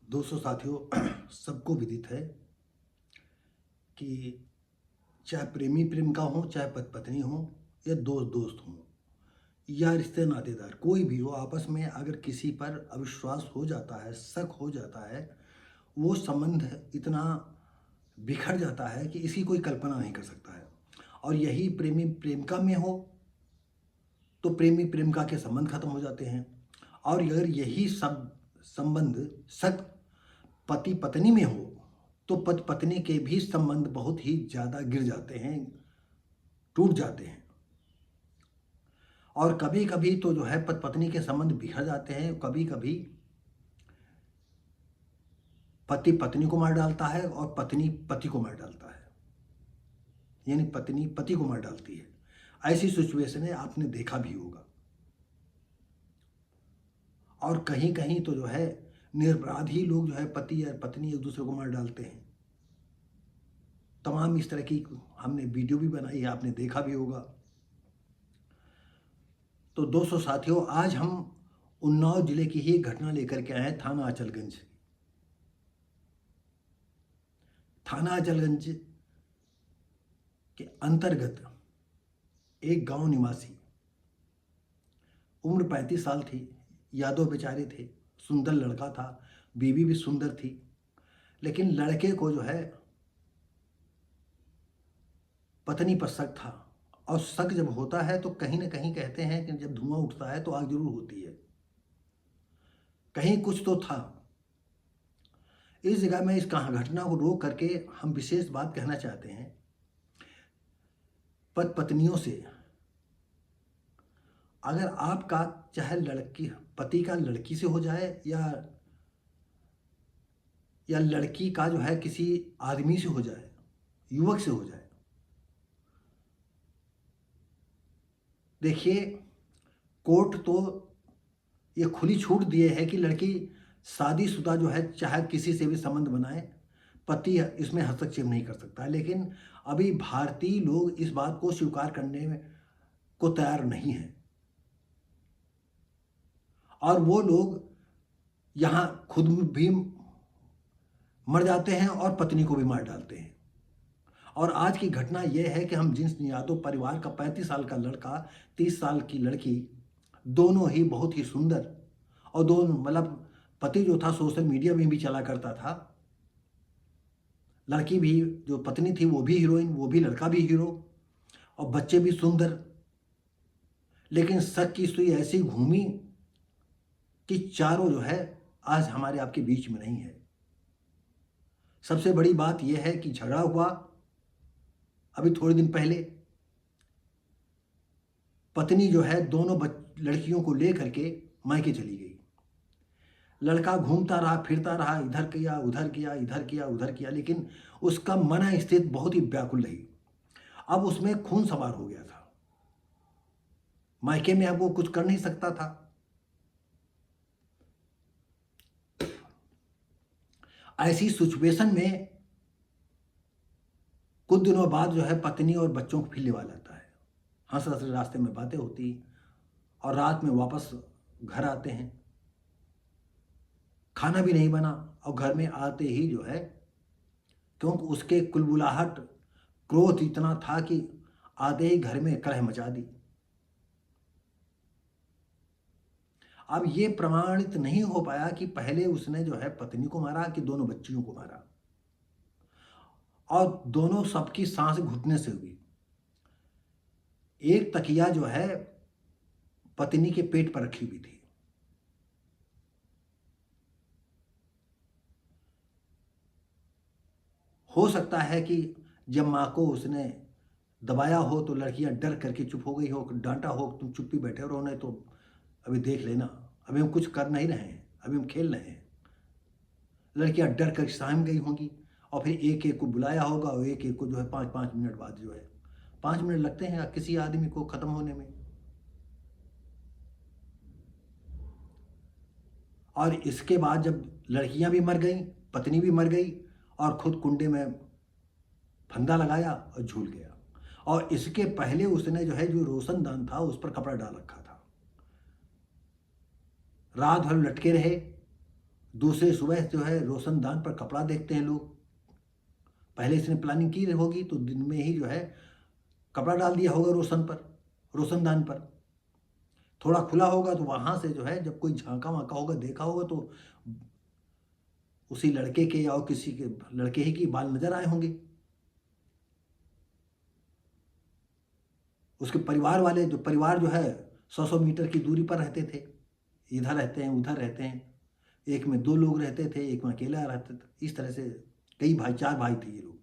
दोस्तों साथियों सबको विदित है कि चाहे प्रेमी प्रेम का हो, चाहे पति पत्नी हो, या दोस्त दोस्त हो, या रिश्ते नातेदार कोई भी हो, आपस में अगर किसी पर अविश्वास हो जाता है, शक हो जाता है, वो संबंध इतना बिखर जाता है कि इसकी कोई कल्पना नहीं कर सकता है। और यही प्रेमी प्रेमिका में हो तो प्रेमी प्रेमिका के संबंध खत्म हो जाते हैं। और अगर यही सब संबंध शक पति पत्नी में हो तो पति पत्नी के भी संबंध बहुत ही ज़्यादा गिर जाते हैं, टूट जाते हैं। और कभी कभी तो जो है पति पत्नी के संबंध बिखर जाते हैं। कभी कभी पति पत्नी को मार डालता है और पत्नी पति को मार डालता है, यानी पत्नी पति को मार डालती है। ऐसी सिचुएशन है, आपने देखा भी होगा। और कहीं कहीं तो जो है निरपराधी लोग जो है पति या पत्नी एक दूसरे को मार डालते हैं। तमाम इस तरह की हमने वीडियो भी बनाई है, आपने देखा भी होगा। तो दोस्तों साथियों, आज हम उन्नाव जिले की ही घटना लेकर के आए हैं। थाना अचलगंज के अंतर्गत एक गांव निवासी, उम्र 35 साल थी, यादव बेचारे थे, सुंदर लड़का था, बीवी भी सुंदर थी। लेकिन लड़के को जो है पत्नी पर शक था। और शक जब होता है तो कहीं ना कहीं कहते हैं कि जब धुआं उठता है तो आग जरूर होती है। कहीं कुछ तो था। इस जगह में इस कहाँ घटना को रोक करके हम विशेष बात कहना चाहते हैं। पति पत्नियों से अगर आपका चाहे लड़की पति का लड़की से हो जाए या लड़की का जो है किसी आदमी से हो जाए, युवक से हो जाए, देखिए कोर्ट तो ये खुली छूट दिए है कि लड़की शादीशुदा जो है चाहे किसी से भी संबंध बनाए, पति इसमें हस्तक्षेप नहीं कर सकता। लेकिन अभी भारतीय लोग इस बात को स्वीकार करने को तैयार नहीं है। और वो लोग यहाँ खुद भी मर जाते हैं और पत्नी को भी मार डालते हैं। और आज की घटना यह है कि हम जिन यादव परिवार का 35 साल का लड़का, 30 साल की लड़की, दोनों ही बहुत ही सुंदर, और दोनों मतलब पति जो था सोशल मीडिया में भी चला करता था, लड़की भी जो पत्नी थी वो भी हीरोइन, वो भी लड़का भी हीरो, और बच्चे भी सुंदर। लेकिन शक की सुई ऐसी घूमी कि चारों जो है आज हमारे आपके बीच में नहीं है। सबसे बड़ी बात यह है कि झगड़ा हुआ अभी थोड़े दिन पहले। पत्नी जो है दोनों लड़कियों को लेकर के मायके चली गई। लड़का घूमता रहा, फिरता रहा, इधर किया उधर किया, इधर किया उधर किया, लेकिन उसका मन स्थिति बहुत ही व्याकुल रही। अब उसमें खून सवार हो गया था। मायके में अब वो कुछ कर नहीं सकता था। ऐसी सिचुएशन में कुछ दिनों बाद जो है पत्नी और बच्चों को फिर लेवा लाता है। हंस हंस रास्ते में बातें होती और रात में वापस घर आते हैं। खाना भी नहीं बना और घर में आते ही जो है, क्योंकि उसके कुलबुलाहट क्रोध इतना था कि आते ही घर में कलह मचा दी। अब ये प्रमाणित नहीं हो पाया कि पहले उसने जो है पत्नी को मारा कि दोनों बच्चियों को मारा। और दोनों सबकी सांस घुटने से हुई। एक तकिया जो है पत्नी के पेट पर रखी हुई थी। हो सकता है कि जब माँ को उसने दबाया हो तो लड़कियां डर करके चुप हो गई हो, डांटा हो तुम चुप्पी बैठे रहो, नहीं तो अभी देख लेना, अभी हम कुछ कर नहीं रहे हैं, अभी हम खेल रहे हैं। लड़कियां डर कर सहम गई होंगी और फिर एक एक को बुलाया होगा और एक एक को जो है 5-5 मिनट बाद जो है, 5 मिनट लगते हैं किसी आदमी को खत्म होने में। और इसके बाद जब लड़कियां भी मर गई, पत्नी भी मर गई, और खुद कुंडे में फंदा लगाया और झूल गया। और इसके पहले उसने जो है जो रोशनदान था उस पर कपड़ा डाल रखा था। रात भर लटके रहे दूसरे सुबह जो है रोशनदान पर कपड़ा देखते हैं लोग। पहले इसने प्लानिंग की होगी तो दिन में ही जो है कपड़ा डाल दिया होगा रोशनदान पर। थोड़ा खुला होगा तो वहाँ से जो है जब कोई झांका वाँका होगा, देखा होगा तो उसी लड़के के या किसी के लड़के ही की बाल नजर आए होंगे। उसके परिवार वाले परिवार जो है 100-100 मीटर की दूरी पर रहते थे, इधर रहते हैं उधर रहते हैं, एक में 2 लोग रहते थे, एक में अकेला रहते थे। इस तरह से कई भाई, 4 भाई थे ये लोग,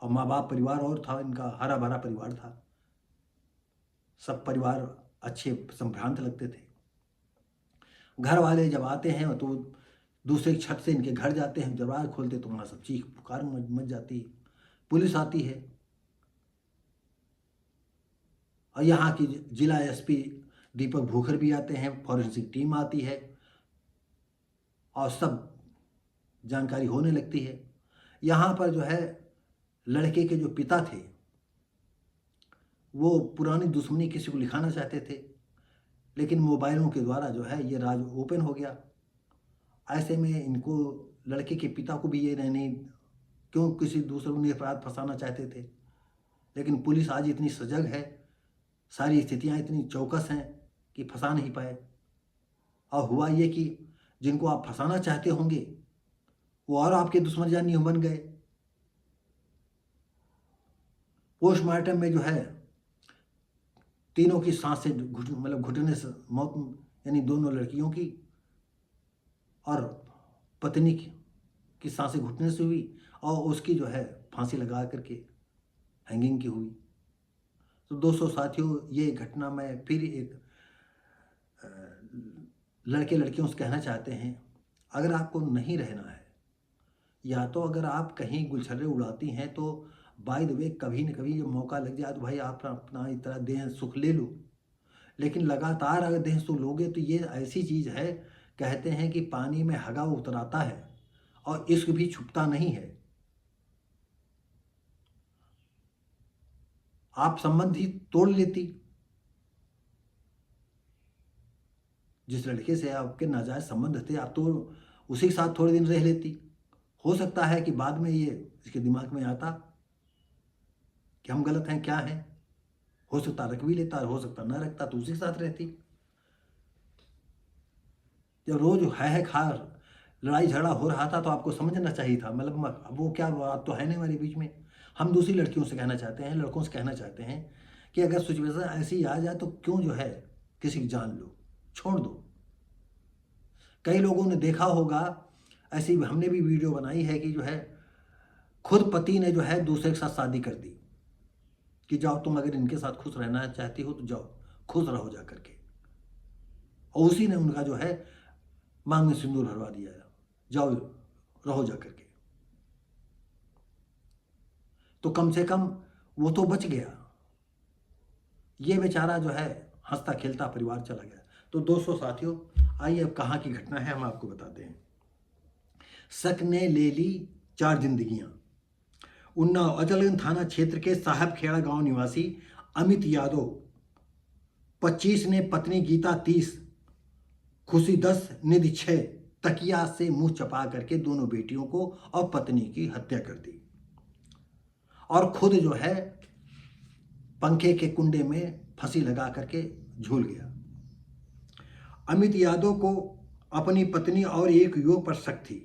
और माँ बाप परिवार और था इनका, हरा भरा परिवार था। सब परिवार अच्छे संभ्रांत लगते थे। घर वाले जब आते हैं तो दूसरे छत से इनके घर जाते हैं, दरवाजा खोलते तो वहाँ सब चीख पुकार मच जाती है। पुलिस आती है और यहाँ की जिला एसपी दीपक भूखर भी आते हैं, फॉरेंसिक टीम आती है और सब जानकारी होने लगती है। यहाँ पर जो है लड़के के जो पिता थे वो पुरानी दुश्मनी किसी को लिखाना चाहते थे, लेकिन मोबाइलों के द्वारा जो है ये राज ओपन हो गया। ऐसे में इनको लड़के के पिता को भी ये नहीं क्यों किसी दूसरे को अपराध फंसाना चाहते थे, लेकिन पुलिस आज इतनी सजग है, सारी स्थितियां इतनी चौकस हैं कि फंसा नहीं पाए। और हुआ ये कि जिनको आप फंसाना चाहते होंगे वो और आपके दुश्मन जानी बन गए। पोस्टमार्टम में जो है तीनों की सांसें मतलब घुटने से मौत, यानी दोनों लड़कियों की और पत्नी की सांसें घुटने से हुई और उसकी जो है फांसी लगा करके हैंगिंग की हुई। तो दोस्तों साथियों, ये घटना में फिर एक लड़के लड़कियों से कहना चाहते हैं, अगर आपको नहीं रहना है या तो अगर आप कहीं गुलछर्रे उड़ाती हैं तो बाय द वे कभी न कभी जब मौका लग जाए तो भाई आप अपना इतना देह सुख ले लो। लेकिन लगातार अगर देह सुख लोगे तो ये ऐसी चीज़ है, कहते हैं कि पानी में हगा उतराता है और इश्क भी छुपता नहीं है। आप संबंध ही तोड़ लेती, जिस लड़के से आपके नाजायज संबंध थे आप तो उसी के साथ थोड़े दिन रह लेती। हो सकता है कि बाद में ये इसके दिमाग में आता कि हम गलत हैं, क्या हैं, हो सकता रख भी लेता, हो सकता ना रखता तो उसी के साथ रहती। जब रोज है खार लड़ाई झगड़ा हो रहा था तो आपको समझना चाहिए था, मतलब वो क्या बात तो है नहीं हमारे बीच में। हम दूसरी लड़कियों से कहना चाहते हैं, लड़कों से कहना चाहते हैं कि अगर सिचुएशन ऐसी आ जाए तो क्यों जो है किसी की जान लो, छोड़ दो। कई लोगों ने देखा होगा, ऐसी हमने भी वीडियो बनाई है कि जो है खुद पति ने जो है दूसरे के साथ शादी कर दी कि जाओ तुम अगर इनके साथ खुश रहना चाहती हो तो जाओ खुश रहो जा करके, और उसी ने उनका जो है मांग में सिंदूर भरवा दिया, जाओ रहो जा करके। तो कम से कम वो तो बच गया, ये बेचारा जो है हंसता खेलता परिवार चला गया। तो दोस्तों साथियों, आइए अब कहाँ की घटना है हम आपको बताते हैं। शक ने ले ली 4 जिंदगियां। उन्नाव अचलगंज थाना क्षेत्र के साहब खेड़ा गांव निवासी अमित यादव 25 ने पत्नी गीता 30, खुशी 10, निधि 6 तकिया से मुंह चपा करके दोनों बेटियों को और पत्नी की हत्या कर दी और खुद जो है पंखे के कुंडे में फांसी लगा करके झूल गया। अमित यादव को अपनी पत्नी और एक युवक पर शक थी,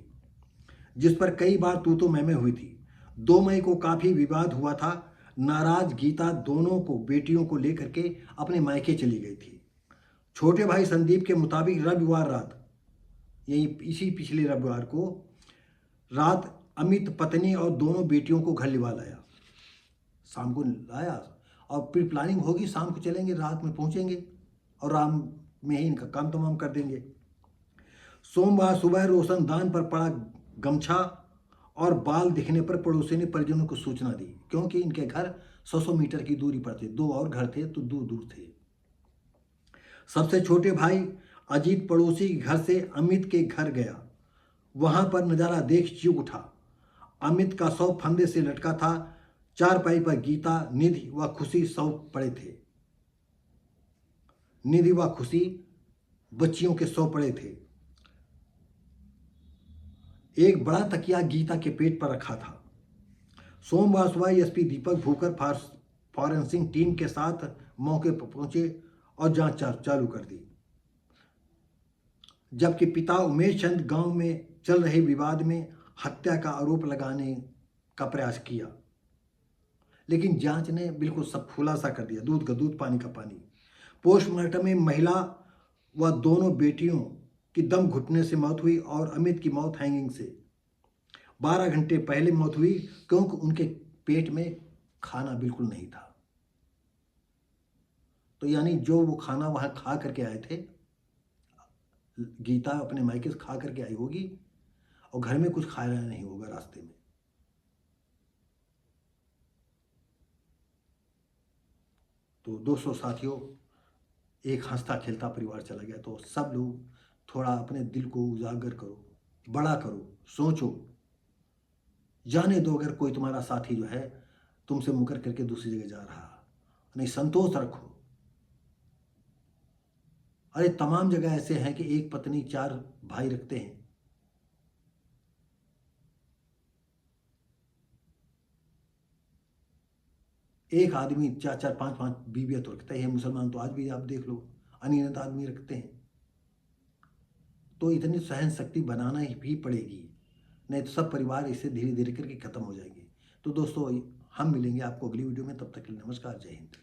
जिस पर कई बार तू मैं हुई थी। 2 मई को काफी विवाद हुआ था। नाराज गीता दोनों को बेटियों को लेकर के अपने मायके चली गई थी। छोटे भाई संदीप के मुताबिक रविवार रात, यही इसी पिछले रविवार को रात अमित पत्नी और दोनों बेटियों को घर लिवा लाया। शाम को लाया और फिर प्लानिंग होगी शाम को चलेंगे, रात में पहुंचेंगे और रात में ही इनका काम तमाम कर देंगे। सोमवार सुबह रोशनदान पर पड़ा गमछा और बाल दिखने पर पड़ोसी ने परिजनों को सूचना दी, क्योंकि इनके घर 100 मीटर की दूरी पर थे, 2 और घर थे तो दूर दूर थे। सबसे छोटे भाई अजीत पड़ोसी के घर से अमित के घर गया। वहां पर नजारा देख चीख उठा। अमित का शव फंदे से लटका था। चारपाई पर गीता, निधि व खुशी शव पड़े थे। निधि व खुशी बच्चियों के शव पड़े थे। एक बड़ा तकिया गीता के पेट पर रखा था। सोमवार सुबह एसपी दीपक भूकर फॉरेंसिक टीम के साथ मौके पर पहुंचे और जांच चालू कर दी। जबकि पिता उमेश चंद गांव में चल रहे विवाद में हत्या का आरोप लगाने का प्रयास किया, लेकिन जांच ने बिल्कुल सब खुलासा कर दिया, दूध का दूध पानी का पानी। पोस्टमार्टम में महिला व दोनों बेटियों की दम घुटने से मौत हुई और अमित की मौत हैंगिंग से 12 घंटे पहले मौत हुई, क्योंकि उनके पेट में खाना बिल्कुल नहीं था। तो यानी जो वो खाना वहां खा करके आए थे, गीता अपने मायके से खा करके आई होगी और घर में कुछ खाया नहीं होगा रास्ते में। तो दोस्तों साथियों, एक हंसता खेलता परिवार चला गया। तो सब लोग थोड़ा अपने दिल को उजागर करो, बड़ा करो, सोचो, जाने दो अगर कोई तुम्हारा साथी जो है तुमसे मुकर करके दूसरी जगह जा रहा, नहीं, संतोष रखो। अरे तमाम जगह ऐसे हैं कि एक पत्नी 4 भाई रखते हैं। एक आदमी 4-4, 5-5 बीवियां तो रखते हैं। मुसलमान तो आज भी आप देख लो, अनियमित आदमी रखते हैं। तो इतनी सहन शक्ति बनाना ही भी पड़ेगी, नहीं तो सब परिवार इससे धीरे धीरे करके खत्म हो जाएंगे। तो दोस्तों हम मिलेंगे आपको अगली वीडियो में, तब तक के लिए नमस्कार, जय हिंद।